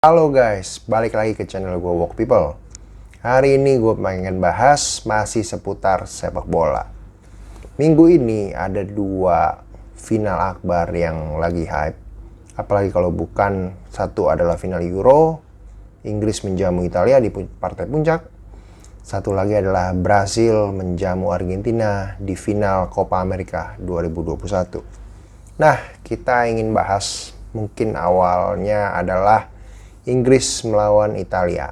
Halo guys, balik lagi ke channel gue Walk People. Hari ini gue pengen bahas masih seputar sepak bola. Minggu ini ada dua final akbar yang lagi hype. Apalagi kalau bukan, satu adalah final Euro, Inggris menjamu Italia di partai puncak. Satu lagi adalah Brasil menjamu Argentina di final Copa America 2021. Nah, kita ingin bahas mungkin awalnya adalah Inggris melawan Italia.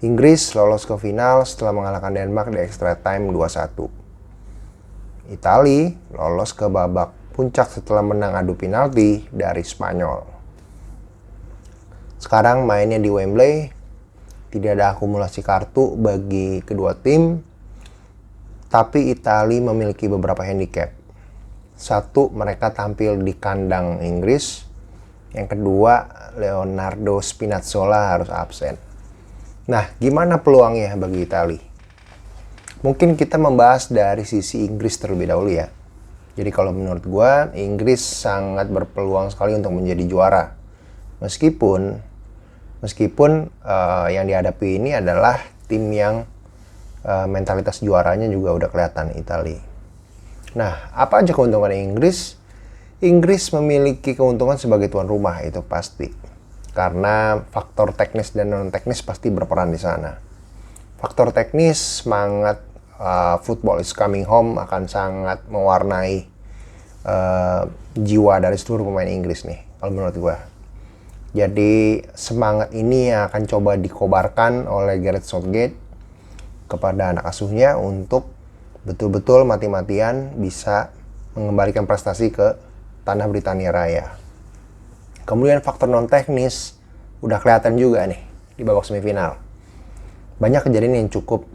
Inggris lolos ke final setelah mengalahkan Denmark di extra time 2-1. Italia lolos ke babak puncak setelah menang adu penalti dari Spanyol. Sekarang mainnya di Wembley. Tidak ada akumulasi kartu bagi kedua tim, tapi Italia memiliki beberapa handicap. Satu, mereka tampil di kandang Inggris. Yang kedua, Leonardo Spinazzola harus absen. Nah, gimana peluangnya bagi Italia? Mungkin kita membahas dari sisi Inggris terlebih dahulu ya. Jadi kalau menurut gua, Inggris sangat berpeluang sekali untuk menjadi juara. Meskipun yang dihadapi ini adalah tim yang mentalitas juaranya juga udah kelihatan, Italia. Nah, apa aja keuntungan Inggris? Inggris memiliki keuntungan sebagai tuan rumah, itu pasti. Karena faktor teknis dan non-teknis pasti berperan di sana. Faktor teknis, semangat football is coming home akan sangat mewarnai jiwa dari seluruh pemain Inggris nih, kalau menurut gue. Jadi semangat ini akan coba dikobarkan oleh Gareth Southgate kepada anak asuhnya untuk betul-betul mati-matian bisa mengembalikan prestasi ke tanah Britania Raya. Kemudian faktor non-teknis udah kelihatan juga nih di babak semifinal. Banyak kejadian yang cukup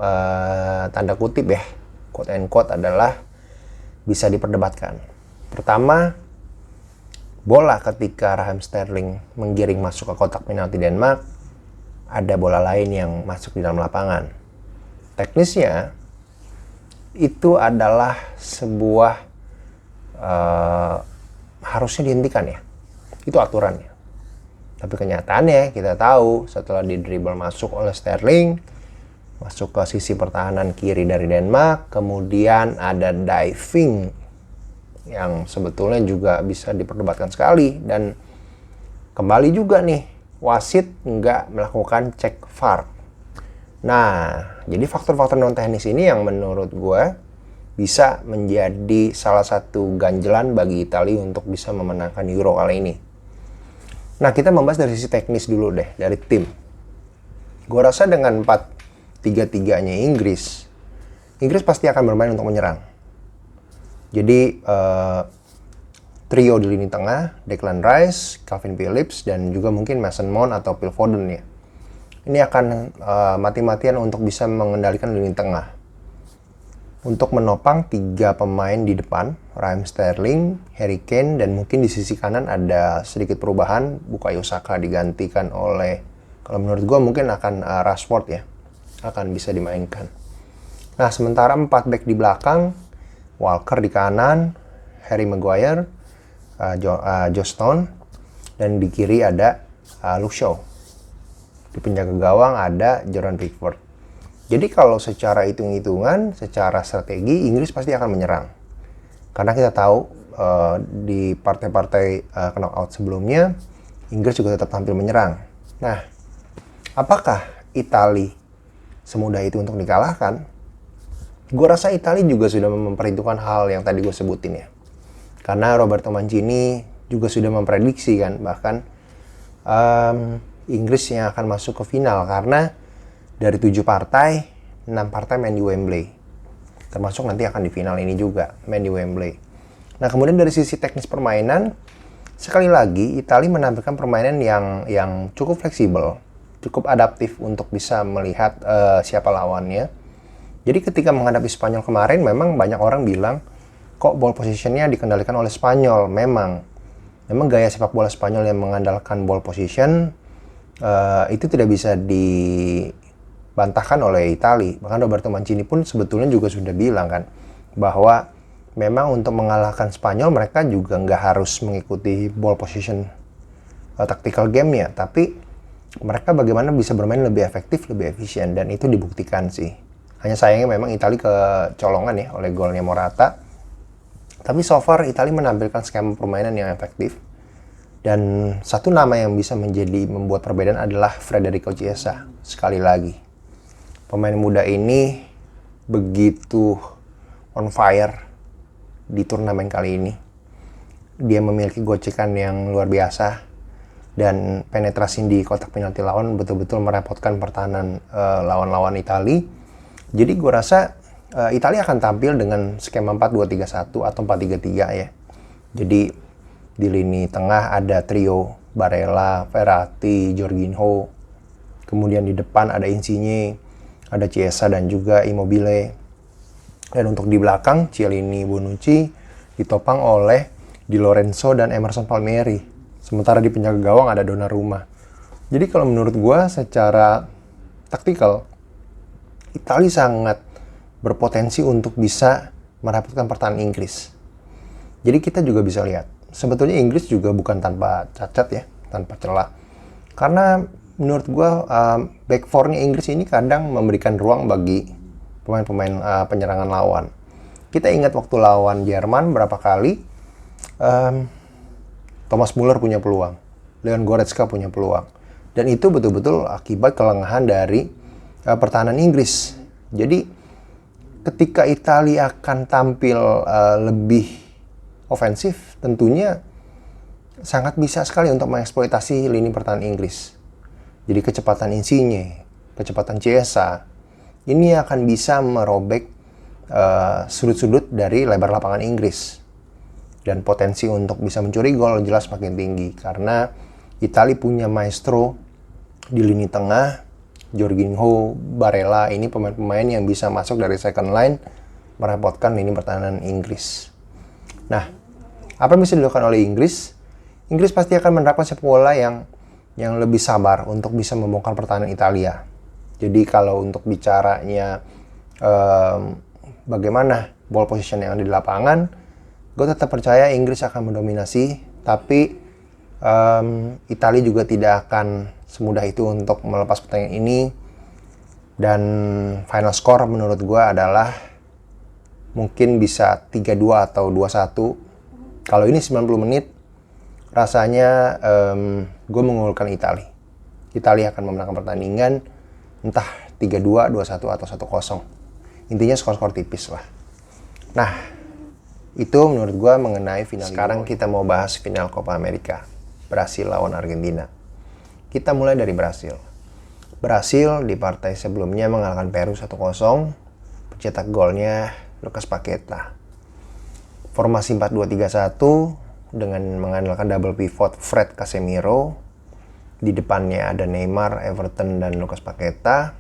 tanda kutip ya, quote and quote, adalah bisa diperdebatkan. Pertama, bola ketika Raheem Sterling menggiring masuk ke kotak penalti Denmark, ada bola lain yang masuk di dalam lapangan. Teknisnya, itu adalah sebuah harusnya dihentikan ya. Itu aturannya. Tapi kenyataannya kita tahu setelah di-dribble masuk oleh Sterling, masuk ke sisi pertahanan kiri dari Denmark, kemudian ada diving yang sebetulnya juga bisa diperdebatkan sekali, dan kembali juga nih wasit nggak melakukan cek VAR. Nah, jadi faktor-faktor non teknis ini yang menurut gue bisa menjadi salah satu ganjelan bagi Italia untuk bisa memenangkan Euro kali ini. Nah, kita membahas dari sisi teknis dulu deh, dari tim. Gue rasa dengan 4-3-3-nya Inggris pasti akan bermain untuk menyerang. Jadi trio di lini tengah, Declan Rice, Calvin Phillips, dan juga mungkin Mason Mount atau Phil Foden ya. Ini akan mati-matian untuk bisa mengendalikan lini tengah. Untuk menopang 3 pemain di depan, Raheem Sterling, Harry Kane, dan mungkin di sisi kanan ada sedikit perubahan, Bukayo Saka digantikan oleh, kalau menurut gue mungkin akan Rashford ya, akan bisa dimainkan. Nah, sementara 4 back di belakang, Walker di kanan, Harry Maguire, Joe Stone, dan di kiri ada Luke Shaw. Di penjaga gawang ada Jordan Pickford. Jadi kalau secara hitung-hitungan, secara strategi, Inggris pasti akan menyerang. Karena kita tahu di partai-partai knockout sebelumnya, Inggris juga tetap tampil menyerang. Nah, apakah Italia semudah itu untuk dikalahkan? Gue rasa Italia juga sudah memperhitungkan hal yang tadi gue sebutin ya. Karena Roberto Mancini juga sudah memprediksi kan, bahkan Inggris yang akan masuk ke final karena dari 7 partai, 6 partai main di Wembley. Termasuk nanti akan di final ini juga main di Wembley. Nah, kemudian dari sisi teknis permainan, sekali lagi Italia menampilkan permainan yang cukup fleksibel, cukup adaptif untuk bisa melihat siapa lawannya. Jadi ketika menghadapi Spanyol kemarin, memang banyak orang bilang, kok ball positionnya dikendalikan oleh Spanyol. Memang gaya sepak bola Spanyol yang mengandalkan ball position, itu tidak bisa dibantahkan oleh Italia. Bahkan Roberto Mancini pun sebetulnya juga sudah bilang kan, bahwa memang untuk mengalahkan Spanyol, mereka juga nggak harus mengikuti ball position tactical game-nya, tapi mereka bagaimana bisa bermain lebih efektif, lebih efisien, dan itu dibuktikan sih. Hanya sayangnya memang Italia kecolongan ya oleh golnya Morata. Tapi so far Italia menampilkan skema permainan yang efektif. Dan satu nama yang bisa membuat perbedaan adalah Federico Chiesa. Sekali lagi, pemain muda ini begitu on fire di turnamen kali ini. Dia memiliki gocekan yang luar biasa dan penetrasi di kotak penalti lawan betul-betul merepotkan pertahanan lawan-lawan Italia. Jadi gue rasa Italia akan tampil dengan skema 4-2-3-1 atau 4-3-3 ya. Jadi di lini tengah ada trio Barella, Verratti, Jorginho. Kemudian di depan ada Insigne, ada Chiesa dan juga Immobile. Dan untuk di belakang Chiellini, Bonucci ditopang oleh Di Lorenzo dan Emerson Palmieri. Sementara di penjaga gawang ada Donnarumma. Jadi kalau menurut gue secara taktikal Italia sangat berpotensi untuk bisa merapatkan pertahanan Inggris. Jadi kita juga bisa lihat, sebetulnya Inggris juga bukan tanpa cacat ya, tanpa celah. Karena menurut gue back four-nya Inggris ini kadang memberikan ruang bagi pemain-pemain penyerangan lawan. Kita ingat waktu lawan Jerman berapa kali Thomas Muller punya peluang, Leon Goretzka punya peluang. Dan itu betul-betul akibat kelengahan dari pertahanan Inggris. Jadi ketika Italia akan tampil lebih ofensif, tentunya sangat bisa sekali untuk mengeksploitasi lini pertahanan Inggris. Jadi kecepatan Insigne, kecepatan Chiesa, ini akan bisa merobek sudut-sudut dari lebar lapangan Inggris. Dan potensi untuk bisa mencuri gol jelas makin tinggi. Karena Italia punya maestro di lini tengah, Jorginho, Barella, ini pemain-pemain yang bisa masuk dari second line merepotkan lini pertahanan Inggris. Nah, apa yang bisa dilakukan oleh Inggris? Inggris pasti akan menerapkan sepak bola yang lebih sabar untuk bisa membongkar pertahanan Italia. Jadi kalau untuk bicaranya bagaimana ball position yang ada di lapangan, gue tetap percaya Inggris akan mendominasi, tapi Italia juga tidak akan semudah itu untuk melepas pertandingan ini. Dan final score menurut gue adalah mungkin bisa 3-2 atau 2-1. Kalau ini 90 menit, rasanya gue mengunggulkan Italia. Italia akan memenangkan pertandingan entah 3-2, 2-1 atau 1-0. Intinya skor-skor tipis lah. Nah, itu menurut gue mengenai final. Sekarang kita mau bahas final Copa America. Brasil lawan Argentina. Kita mulai dari Brasil. Brasil di partai sebelumnya mengalahkan Peru 1-0. Pencetak golnya Lucas Paqueta. Formasi 4-2-3-1 dengan mengandalkan double pivot Fred Casemiro. Di depannya ada Neymar, Everton, dan Lucas Paqueta.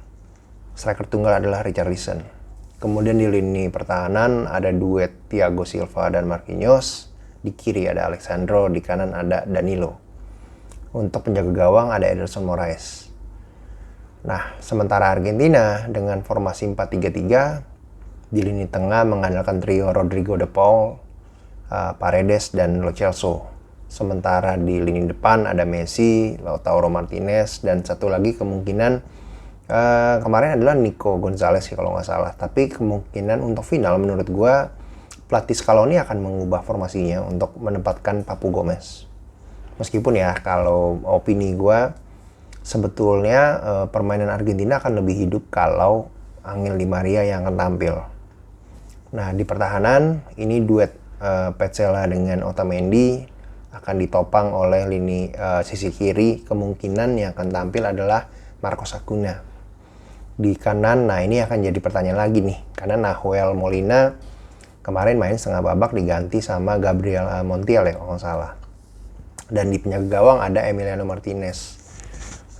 Striker tunggal adalah Richarlison. Kemudian di lini pertahanan ada duet Thiago Silva dan Marquinhos. Di kiri ada Alexandro, di kanan ada Danilo. Untuk penjaga gawang ada Ederson Moraes. Nah, sementara Argentina dengan formasi 4-3-3 di lini tengah mengandalkan trio Rodrigo de Paul, Paredes, dan Lo Celso. Sementara di lini depan ada Messi, Lautaro Martinez, dan satu lagi kemungkinan kemarin adalah Nico Gonzalez sih kalau nggak salah. Tapi kemungkinan untuk final menurut gue pelatih Scaloni akan mengubah formasinya untuk menempatkan Papu Gomez. Meskipun ya kalau opini gue sebetulnya permainan Argentina akan lebih hidup kalau Angel Di Maria yang akan tampil. Nah di pertahanan ini duet Petzela dengan Otamendi akan ditopang oleh lini sisi kiri. Kemungkinan yang akan tampil adalah Marcos Acuna. Di kanan, nah ini akan jadi pertanyaan lagi nih. Karena Nahuel Molina kemarin main setengah babak diganti sama Gabriel Montiel ya kalau nggak salah. Dan di penjaga gawang ada Emiliano Martinez.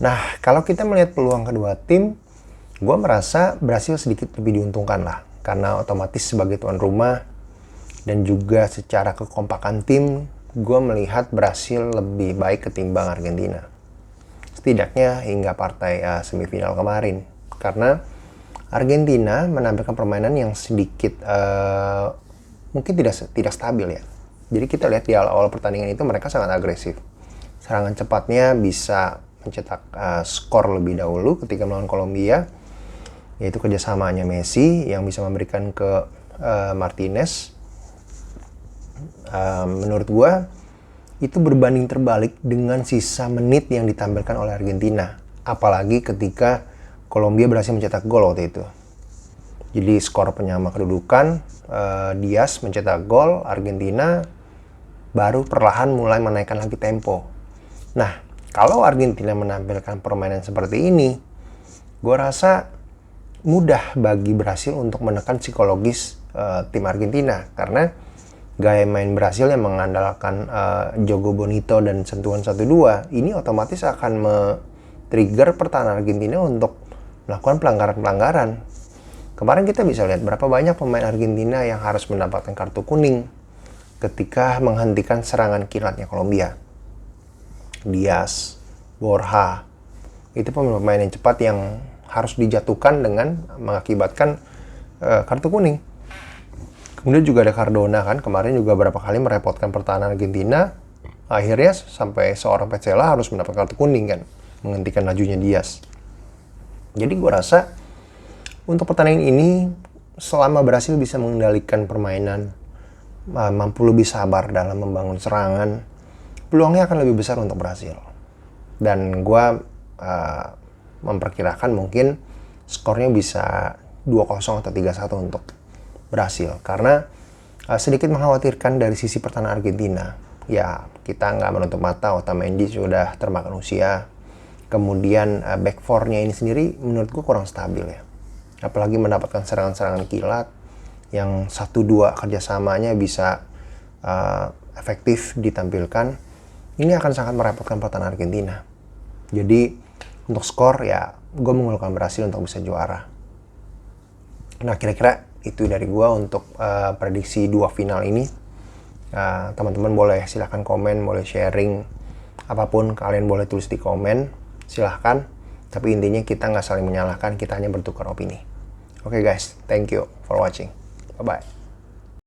Nah kalau kita melihat peluang kedua tim, gue merasa Brasil sedikit lebih diuntungkan lah. Karena otomatis sebagai tuan rumah dan juga secara kekompakan tim, gue melihat Brasil lebih baik ketimbang Argentina. Setidaknya hingga partai semifinal kemarin. Karena Argentina menampilkan permainan yang sedikit mungkin tidak stabil ya. Jadi kita lihat di awal pertandingan itu mereka sangat agresif. Serangan cepatnya bisa mencetak skor lebih dahulu ketika melawan Kolombia, yaitu kerjasamanya Messi yang bisa memberikan ke Martinez. Menurut gue itu berbanding terbalik dengan sisa menit yang ditampilkan oleh Argentina, apalagi ketika Kolombia berhasil mencetak gol waktu itu. Jadi skor penyama kedudukan, Diaz mencetak gol, Argentina baru perlahan mulai menaikkan lagi tempo. Nah, kalau Argentina menampilkan permainan seperti ini, gue rasa mudah bagi Brasil untuk menekan psikologis tim Argentina, karena gaya main Brasil yang mengandalkan Jogo Bonito dan sentuhan 1-2 ini otomatis akan trigger pertahanan Argentina untuk melakukan pelanggaran-pelanggaran. Kemarin kita bisa lihat berapa banyak pemain Argentina yang harus mendapatkan kartu kuning ketika menghentikan serangan kilatnya Kolombia. Diaz, Borja, itu pemain yang cepat yang harus dijatuhkan dengan mengakibatkan kartu kuning. Kemudian juga ada Cardona kan, kemarin juga berapa kali merepotkan pertahanan Argentina. Akhirnya sampai seorang Petzela harus mendapat kartu kuning kan, menghentikan lajunya Diaz. Jadi gue rasa untuk pertandingan ini, selama Brasil bisa mengendalikan permainan, mampu lebih sabar dalam membangun serangan, peluangnya akan lebih besar untuk Brasil. Dan gue memperkirakan mungkin skornya bisa 2-0 atau 3-1 untuk Brasil. Karena sedikit mengkhawatirkan dari sisi pertahanan Argentina. Ya, kita nggak menutup mata, Otamendi sudah termakan usia. Kemudian back four-nya ini sendiri menurut gue kurang stabil ya. Apalagi mendapatkan serangan-serangan kilat yang 1-2 kerjasamanya bisa efektif ditampilkan. Ini akan sangat merepotkan pertahanan Argentina. Jadi untuk skor ya gue mengunggulkan Brasil untuk bisa juara. Nah kira-kira itu dari gue untuk prediksi 2 final ini. Teman-teman boleh silahkan komen, boleh sharing. Apapun kalian boleh tulis di komen, silahkan. Tapi intinya kita nggak saling menyalahkan, kita hanya bertukar opini. Oke guys, thank you for watching. Bye-bye.